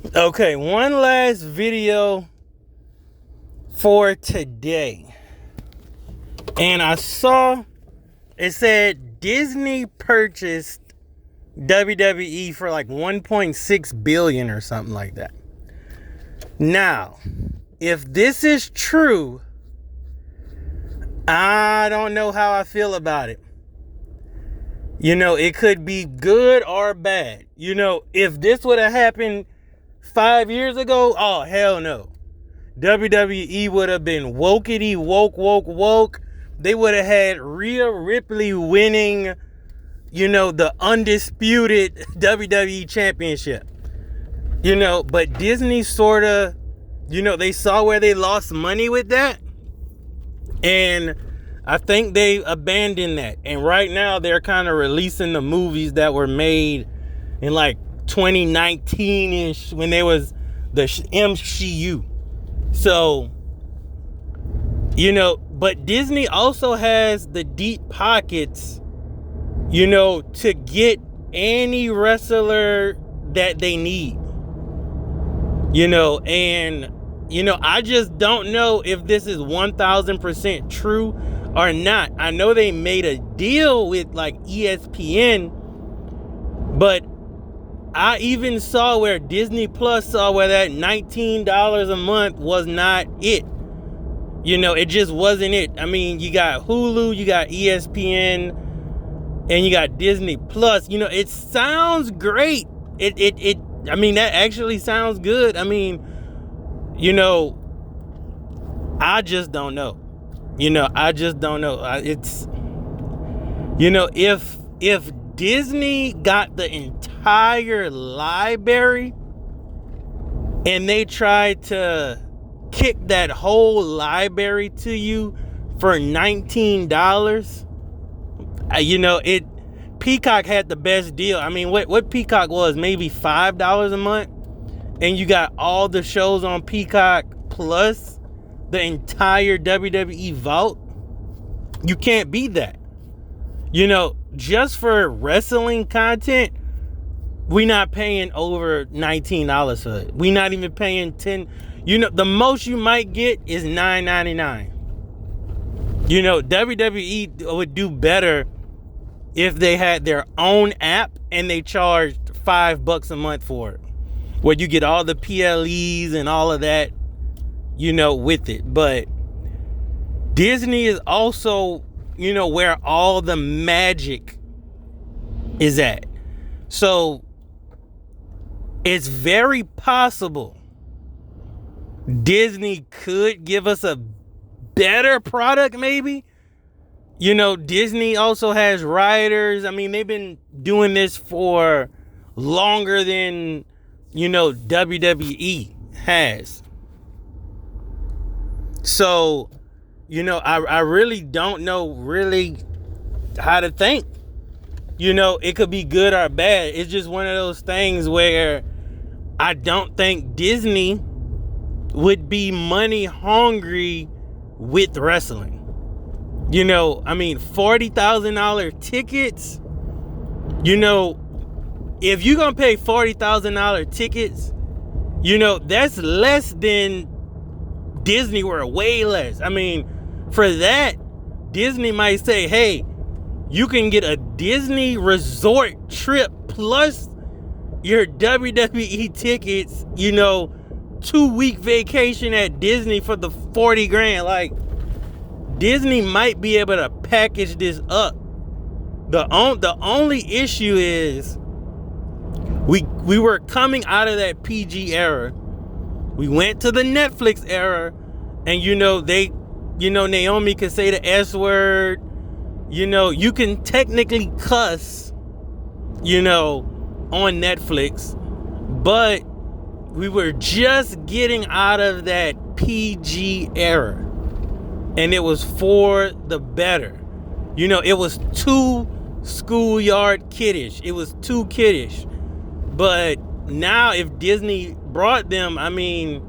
Okay, one last video for today. And I saw it said Disney purchased WWE for like 1.6 billion or something like that. Now, if this is true, I don't know how I feel about it. It could be good or bad. If this would have happened 5 years ago, oh, hell no. WWE would have been wokety, woke. They would have had Rhea Ripley winning, the undisputed WWE championship. But Disney sort of, they saw where they lost money with that. And I think they abandoned that. And right now they're kind of releasing the movies that were made in like 2019-ish when there was the MCU. So, but Disney also has the deep pockets, to get any wrestler that they need. And I just don't know if this is 1000% true or not. I know they made a deal with like ESPN, but I even saw where Disney Plus saw where that $19 a month was not it. It just wasn't it. I mean, you got Hulu, you got ESPN, and you got Disney Plus. It sounds great. I mean, that actually sounds good. I mean, I just don't know. I just don't know. It's, if Disney got the entire library and they tried to kick that whole library to you for $19, Peacock had the best deal. I mean, what Peacock was maybe $5 a month, and you got all the shows on Peacock plus the entire WWE vault. You can't beat that. Just for wrestling content, we not paying over $19 for it. We not even paying $10. The most you might get is $9.99. WWE would do better if they had their own app and they charged $5 a month for it, where you get all the PLEs and all of that, with it. But Disney is also, where all the magic is at. So it's very possible Disney could give us a better product, maybe. Disney also has writers. I mean, they've been doing this for longer than, WWE has. So, I really don't know really how to think. It could be good or bad. It's just one of those things where I don't think Disney would be money hungry with wrestling. I mean, $40,000 tickets, if you're going to pay $40,000 tickets, that's less than Disney World, way less. I mean, for that, Disney might say, hey, you can get a Disney resort trip plus your WWE tickets, 2-week vacation at Disney for the 40 grand. Like, Disney might be able to package this up. The only issue is we were coming out of that PG era. We went to the Netflix era, and Naomi could say the S word. You can technically cuss, on Netflix, but we were just getting out of that PG era, and it was for the better. It was too schoolyard kiddish. It was too kiddish. But now if Disney brought them, I mean,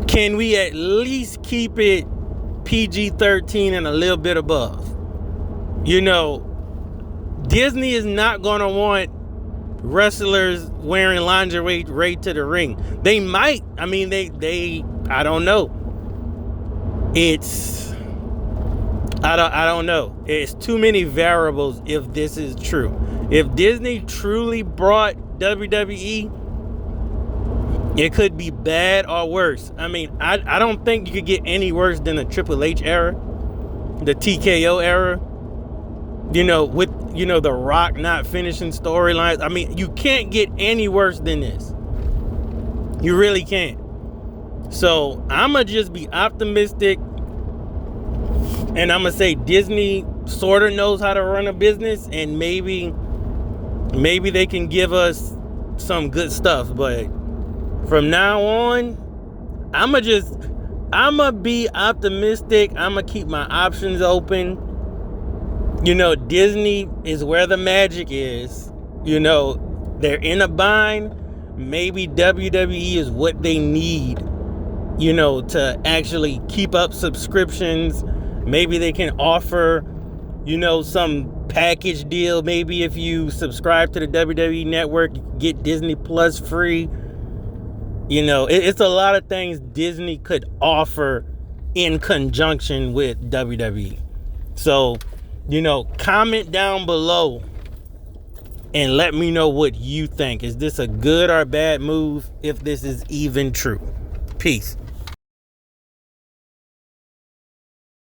can we at least keep it PG-13 and a little bit above? Disney is not going to want wrestlers wearing lingerie right to the ring. They might. I mean, they I don't know. I don't know. It's too many variables if this is true. If Disney truly brought WWE, it could be bad or worse. I mean, I don't think you could get any worse than the Triple H era, the TKO era. With The Rock not finishing storylines. I mean, you can't get any worse than this. You really can't. So I'ma just be optimistic, and I'ma say Disney sort of knows how to run a business, and maybe they can give us some good stuff. But from now on, I'ma be optimistic. I'ma keep my options open. Disney is where the magic is. They're in a bind. Maybe WWE is what they need, to actually keep up subscriptions. Maybe they can offer, some package deal. Maybe if you subscribe to the WWE network, you can get Disney Plus free. It's a lot of things Disney could offer in conjunction with WWE. So, comment down below and let me know what you think. Is this a good or bad move, if this is even true? Peace.